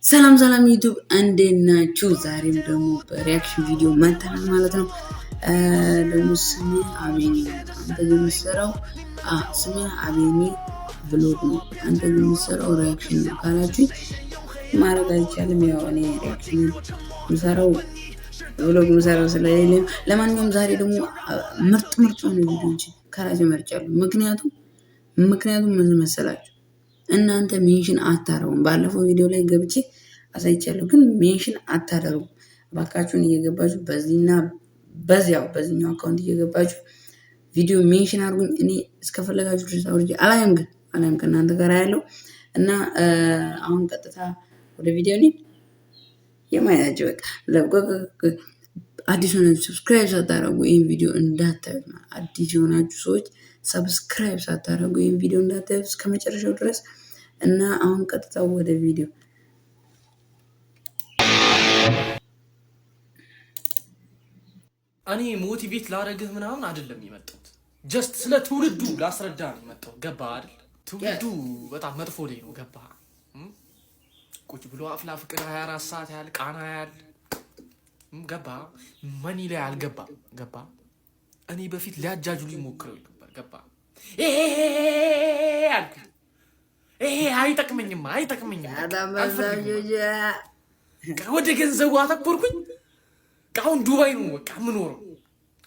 ሰላም ሰላም ዩቲዩብ እንዴት ናችሁ? ዛሬም ደግሞ በሪያክሽን ቪዲዮ መጥተናል ማለት ነው። ደግሞ ስሜ አቤኒ ነው። አንተ የምትሰራው ስሜ አቤኒ ብሎግ ነው። አንተ የምትሰራው ሪያክሽን ነው ካላችሁ ማድረግ አይቻልም። ያው እኔ ሪያክሽን የምሰራው ብሎግ የምሰራው ስለሌለ፣ ለማንኛውም ዛሬ ደግሞ ምርጥ የሆኑ ቪዲዮዎች ከራሴ መርጫለሁ። ምክንያቱም ምን መሰላችሁ? እናንተ ሜንሽን አታረጉም። ባለፈው ቪዲዮ ላይ ገብቼ አሳይቻለሁ፣ ግን ሜንሽን አታደርጉም። እባካችሁን እየገባችሁ በዚህና በዚህኛው አካውንት እየገባችሁ ቪዲዮ ሜንሽን አድርጉኝ። እኔ እስከፈለጋችሁ ድረስ አውርጄ አላየም ከእናንተ ጋር ያለው እና አሁን ቀጥታ ወደ ቪዲዮ ነኝ የማያችሁ። በቃ አዲስ ሆናችሁ ሰብስክራይብ ሳታደርጉ ይህን ቪዲዮ እንዳታዩት። አዲስ የሆናችሁ ሰዎች ሰብስክራይብ ሳታደርጉ ይህን ቪዲዮ እንዳታዩት እስከ መጨረሻው ድረስ እና አሁን ቀጥታ ወደ ቪዲዮ። እኔ ሞቲቬት ላረግህ ምናምን አይደለም የመጣሁት፣ ጀስት ስለ ትውልዱ ላስረዳ ነው የመጣሁት። ገባህ አይደል? ትውልዱ በጣም መጥፎ ላይ ነው። ገባህ? ቁጭ ብሎ አፍላ ፍቅር 24 ሰዓት ያህል ቃና ያህል ገባህ? መኒ ላይ አልገባም። ገባህ? እኔ በፊት ሊያጃጁልኝ ሞክረው ነበር። ገባህ? አልኩኝ ይሄ አይጠቅመኝም። ወደ ገንዘቡ አተኮርኩኝ። አሁን ዱባይ ነው በቃ የምኖረው።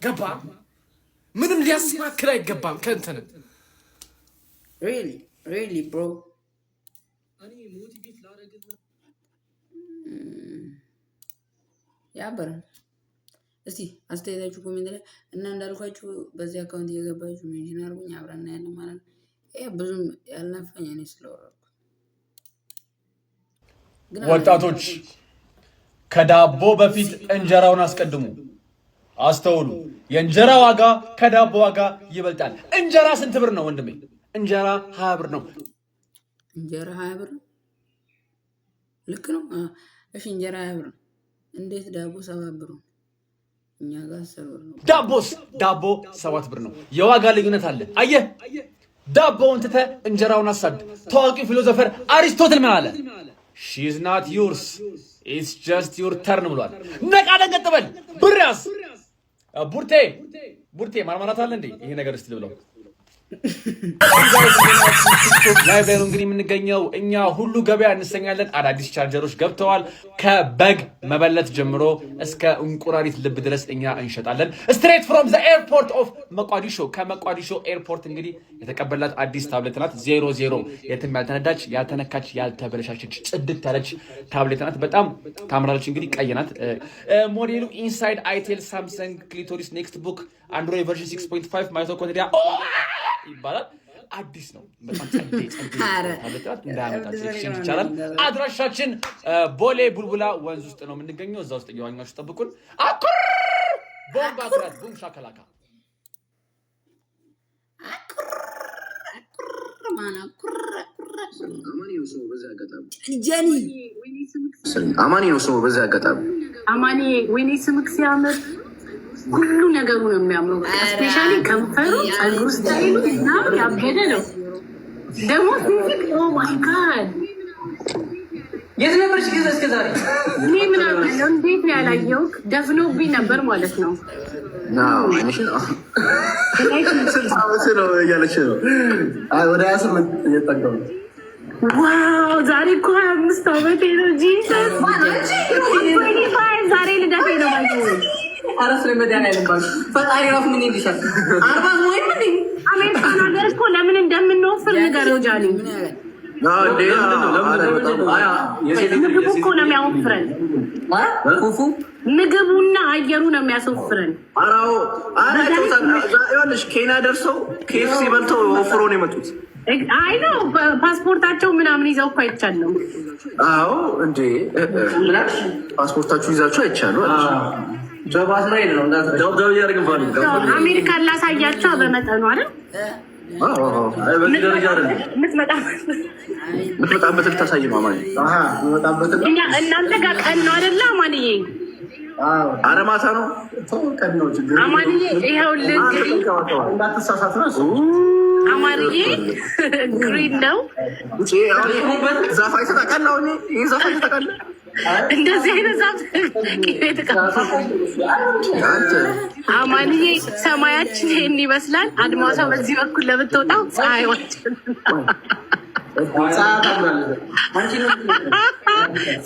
ገባ? ምንም ሊያስማክል አይገባም ከእንትን ሪሊ ብሮ ያበረ እስቲ አስተያየታችሁ ኮሜንት ላይ እና እንዳልኳችሁ በዚህ አካውንት እየገባችሁ ሜንሽን አድርጉኝ፣ አብረን እናያለን ማለት ነው። ይሄ ብዙም ያልናፈኝ እኔ ስለወረድኩ። ወጣቶች ከዳቦ በፊት እንጀራውን አስቀድሙ። አስተውሉ። የእንጀራ ዋጋ ከዳቦ ዋጋ ይበልጣል። እንጀራ ስንት ብር ነው ወንድሜ? እንጀራ 20 ብር ነው። እንጀራ 20 ብር ነው። ልክ ነው። እሺ እንጀራ 20 ብር ነው። እንዴት ዳቦ 7 ብር ነው? እኛ ጋር 10 ብር ነው። ዳቦ 7 ብር ነው። የዋጋ ልዩነት አለ። አየህ፣ ዳቦውን ትተህ እንጀራውን አሳድ። ታዋቂው ፊሎሶፈር አሪስቶትል ምን አለ? ሺ ኢዝ ናት ዩርስ ኢትስ ጀስት ዩር ተርን ብሏል። ነቃ ደንገጥ በል። ብር ያዝ። ቡርቴ ማርማራት አለ እንዴ? ይሄ ነገር እስቲ ልብለው። ላይቭ ላይ ነው እንግዲህ የምንገኘው። እኛ ሁሉ ገበያ እንሰኛለን። አዳዲስ ቻርጀሮች ገብተዋል። ከበግ መበለት ጀምሮ እስከ እንቁራሪት ልብ ድረስ እኛ እንሸጣለን። ስትሬት ፍሮም ዘ ኤርፖርት ኦፍ መቋዲሾ። ከመቋዲሾ ኤርፖርት እንግዲህ የተቀበላት አዲስ ታብሌት ናት። 00 የትም ያልተነዳች፣ ያልተነካች፣ ያልተበለሻቸች ጽድት ያለች ታብሌት ናት። በጣም ታምራለች። እንግዲህ ቀይ ናት። ሞዴሉ ኢንሳይድ አይቴል ሳምሰንግ ክሊቶሪስ ኔክስት ቡክ አንድሮይድ ቨርዥን 6.5 ማይቶኮንድሪያ ይባላል። አዲስ ነው። በጣም ጸዴ እንዳያመጣችሁ ኤክስቼንጅ ይቻላል። አድራሻችን ቦሌ ቡልቡላ ወንዝ ውስጥ ነው የምንገኘው። እዛ ውስጥ እየዋኛችሁ ጠብቁን። አኩር ቦምባ ኩራት ቡም ሻከላካ አማኒ ነው ስሙ። በዛ አጋጣሚ አማኒ ወይኔ ስምክ ሲያምር ሁሉ ነገሩ ነው የሚያምረው። ስፔሻሊ ከንፈሩ፣ ጸጉሩ፣ ስታይሉ እና ያበደ ነው ደግሞ ፊዚክ። ኦ ማይ ጋድ የት ነበርሽ ጊዜ እስከ ዛሬ? እኔ ምናምን ነው እንዴት ነው ያላየው? ደፍኖብኝ ነበር ማለት ነው። እያለች ነው ወደ 28 እየጠቀሙ። ዋው ዛሬ እኮ 25 ዓመቴ ነው። ጂሰስ ዛሬ ልደቴ ነው ማለት ነው። አረስ ለመዳን ያለባችሁ ፈጣሪ ራፍ ምን ይልሻል? አርባ ወይ ምን አሜሪካን ሀገር እኮ ለምን እንደምንወፍር ንገረው ጃኒ። ምግቡ እኮ ነው የሚያወፍረን። ምግቡና አየሩ ነው የሚያስወፍረን። ይኸውልሽ ኬንያ ደርሰው KFC በልተው ወፍሮ ነው የመጡት። አይ ነው ፓስፖርታቸው ምናምን ይዘው እኮ አይቻልም። አዎ እንዴ ፓስፖርታችሁ ይዛችሁ አይቻሉ። አሜሪካን ላሳያቸው በመጠኑ አይደል? ምትመጣበት ልታሳይ ነው አማኒ። እናንተ ጋር ቀን ነው አይደለ አማንዬ? ኧረ ማታ ነው አማንዬ። ይኸውልህ እንዳትሳሳት ነው አማርዬ ግሪን ነው። ዛፍ አይተህ ታውቃለህ? አሁን ይሄ ዛፍ አይተህ ታውቃለህ? እንደዚህ አይነት ዛፍ አማንዬ ሰማያችን ይሄን ይመስላል። አድማሷ በዚህ በኩል ለምትወጣው ፀሐይዋችን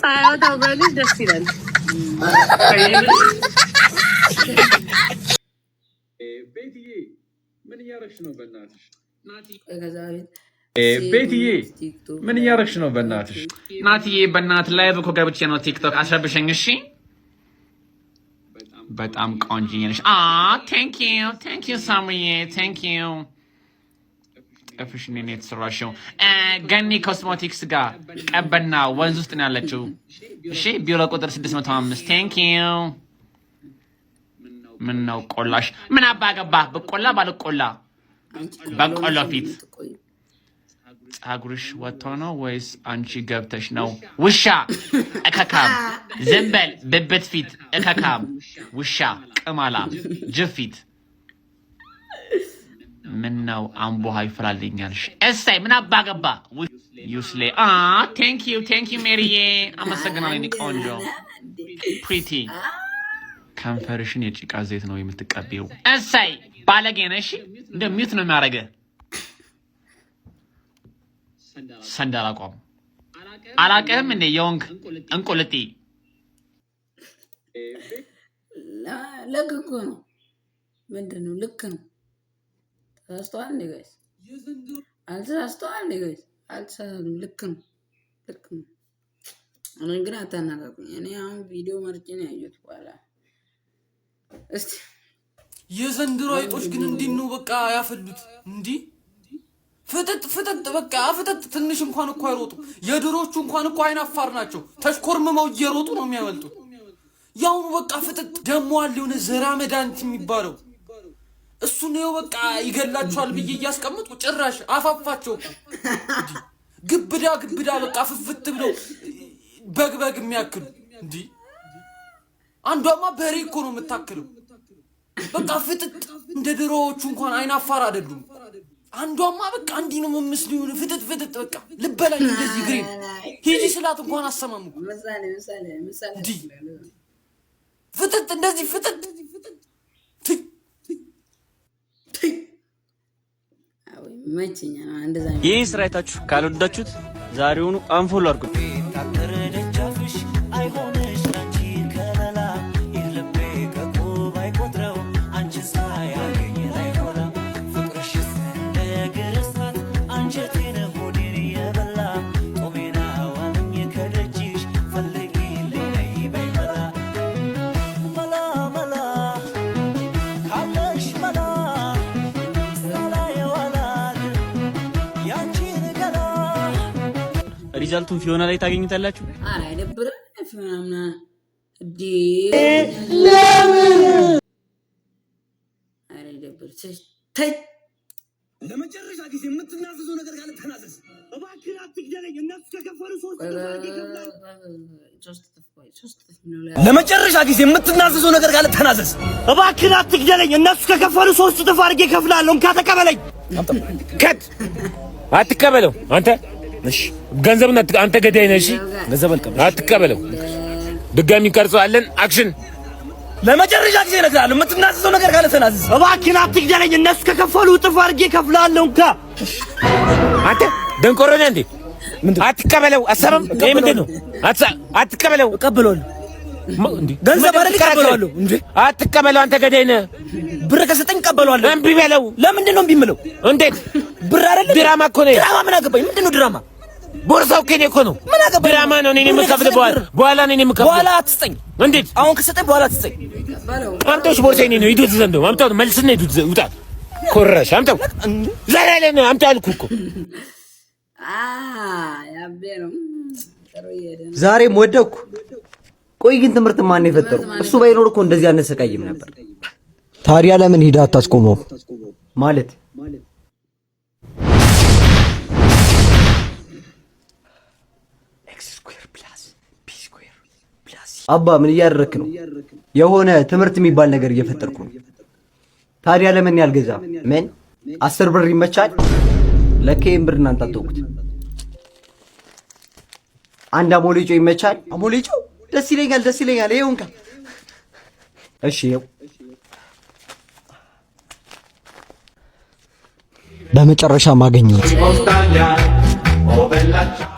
ፀሐይዋ ታብራለች። ደስ ይላል። ቤትዬ ምን እያደረግሽ ነው? በእናትሽ ቤትዬ ምን እያደረግሽ ነው? በእናትሽ ናትዬ፣ በእናት ላይቭ እኮ ገብቼ ነው ቲክቶክ። አስረብሸኝ እሺ። በጣም ቆንጆዬ ነሽ። ቴንክ ዩ ሳሙዬ፣ ቴንክ ዩ። ጥፍሽ እኔ የተሰራሽው ገኒ ኮስሞቲክስ ጋር ቀበና ወንዝ ውስጥ ነው ያለችው። እሺ ቢሮ ቁጥር 605። ቴንክ ዩ። ምን ነው ቆላሽ? ምን አባ ገባ? በቆላ ባልቆላ በቆሎ ፊት ፀጉርሽ ወጥቶ ነው ወይስ አንቺ ገብተሽ ነው? ውሻ እከካም፣ ዝም በል ብብት ፊት እከካም፣ ውሻ ቅማላ ጅፊት። ምን ነው አምቦሃ ይፈላልኛልሽ? እሰይ ምን አባ ገባ? ዩስሌ ቴንክ ዩ ሜሪዬ፣ አመሰግናለሁ ቆንጆ ፕሪቲ። ከንፈርሽን የጭቃ ዘይት ነው የምትቀቢው። እሰይ ባለጌ ነሽ። እንደ ሚዩት ነው የሚያደርገህ። ሰንደል አቋም አላውቅህም እንደ የወንክ እንቁልጢ ልክ እኮ ነው። ምንድን ነው ልክ ነው? ተሳስተዋል እንደ ጋይስ አልተሳስተዋል እንደ ጋይስ አልተሳሳቱም። ልክ ነው ልክ ነው። እኔ ግን አታናጋጉኝ። እኔ አሁን ቪዲዮ መርጬ ነው ያየሁት። በኋላ እስቲ የዘንድሮ አይጦች ግን እንዲህ ነው በቃ ያፈሉት እንዲህ ፍጥጥ በቃ ፍጥጥ። ትንሽ እንኳን እኮ አይሮጡ። የድሮቹ እንኳን እኮ አይናፋር ናቸው። ተሽኮርምመው እየሮጡ ነው የሚያመልጡት። ያው በቃ ፍጥጥ። ደሞ አለ የሆነ ዘራ መድኃኒት የሚባለው እሱ ነው በቃ ይገላቸዋል ብዬ እያስቀመጥኩ ጭራሽ አፋፋቸው እኮ ግብዳ በቃ ፍፍት ብለው በግ የሚያክሉ እንዲህ። አንዷማ በሬ እኮ ነው የምታክለው። በቃ ፍጥጥ። እንደ ድሮዎቹ እንኳን አይናፋር አይደሉም። አንዷማ በቃ እንዲህ ነው የምመስለው ፍጥጥ በቃ ልበላኝ እንደዚህ ግሬን ሂጂ ስላት እንኳን አሰማሙ እንዲህ ፍጥጥ እንደዚህ ፍጥጥ። ይህን ስራ አይታችሁ ካልወዳችሁት ዛሬውኑ አንፎሎ አድርጉት። ሪዛልቱን ፊዮና ላይ ታገኙታላችሁ። አረ አይደብርም? ፊዮና እንዴ አረ አይደብር ተይ። ለመጨረሻ ጊዜ የምትናዘዘው ነገር ካለ ተናዘዝ። እባክህ አትግደለኝ። እነሱ ከከፈሉ ለመጨረሻ ጊዜ የምትናዘዘው ነገር ካለ ተናዘዝ። እባክህ አትግደለኝ። እነሱ ከከፈሉ 3 እጥፍ አድርጌ እከፍልሃለሁ። እንካ ተቀበለኝ። ከት አትቀበለው አንተ። እሺ ገንዘቡን አንተ ገዳይ ነህ። እሺ ገንዘብ አትቀበለው። ድጋሚ እንቀርጸዋለን። አክሽን። ለመጨረሻ ጊዜ እነግርሃለሁ። የምትናዘዘው ነገር ካለ ተናዘዝ። እባክህ አትግደለኝ። እነሱ ከከፈሉ እጥፍ አድርጌ እከፍልሃለሁ። እንካ አንተ ደንቆሮ ነህ እንዴ? አትቀበለው። አሰበም ይሄ ምንድን ነው? አትቀበለው። እቀበለዋለሁ። ገንዘብ አይደል? እቀበለዋለሁ እንዴ? አትቀበለው። አንተ ገዳይ ነህ። ብር ከሰጠኝ እቀበለዋለሁ። እምቢ በለው። ለምንድን ነው እምቢ የምለው? እንዴት ብር አይደል? ድራማ እኮ ነው። ድራማ ምን አገባኝ? ምንድን ነው ድራማ? ቦርሳው ከኔ እኮ ነው። ምን አገባኝ? ድራማ ነው። እኔ የምከፍል በኋላ ነው የምከፍል። በኋላ አትስጠኝ። እንዴት? አሁን ከሰጠኝ በኋላ አትስጠኝ። አምጣው። ቦርሳዬ ነው። ሂዱት ዘንዶ አምጣው። መልስና ሂዱት። ውጣ። ኮረሽ አምጣው። ዛሬ ላይ ነው አምጣው አልኩህ እኮ። ያቤ ነው ዛሬም ወደኩ። ቆይ ግን ትምህርት ማን የፈጠረው? እሱ ባይኖር እኮ እንደዚህ አነሰቃይም ነበር። ታዲያ ለምን ሂዳ አታስቆመው? ማለት አባ ምን እያደረክ ነው? የሆነ ትምህርት የሚባል ነገር እየፈጠርኩ ነው። ታዲያ ለምን ያልገዛ? ምን 10 ብር ይመቻል። ለከይም ብር እናንተ አትወቁት። አንድ አሞሌጮ ይመቻል። አሞሌጮ ደስ ይለኛል፣ ደስ ይለኛል። ይሄው እንካ። እሺ ይሄው በመጨረሻ ማገኘሁት።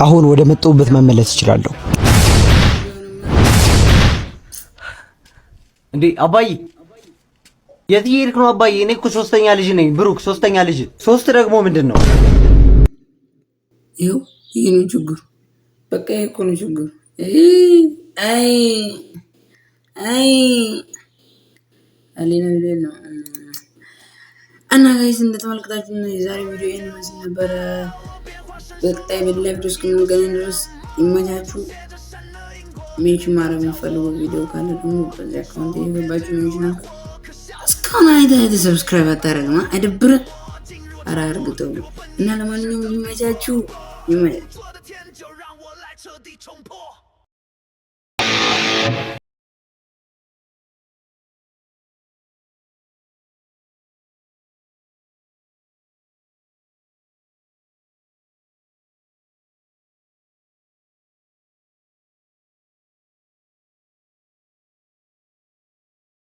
አሁን ወደ መጣሁበት መመለስ እችላለሁ። እንዴ አባዬ የት እየሄድክ ነው አባዬ? እኔ እኮ 3ኛ ልጅ ነኝ ብሩክ፣ 3ኛ ልጅ። 3 ደግሞ ምንድነው? ይኸው ይሄ ነው ችግሩ። በቃ ይሄ እኮ ነው ችግሩ። አይ አሌና ቢል ነው እና ጋይስ እንደተመለከታችሁ የዛሬ ቪዲዮ ይሄን መስል ነበር። በቀጣይ በሌላ ቪዲዮ እስከምንገናኝ ድረስ ይመቻችሁ። ሜንሽን ማድረግ የምፈልገው ቪዲዮ ካለ ደግሞ በዚህ አካውንት እየገባችሁ ሜንሽን አድርጉ። እስካሁን አይተህ ሰብስክራይብ አታደርግም? አይደብርህ? ኧረ አድርግተው እና ለማንኛውም ይመቻችሁ።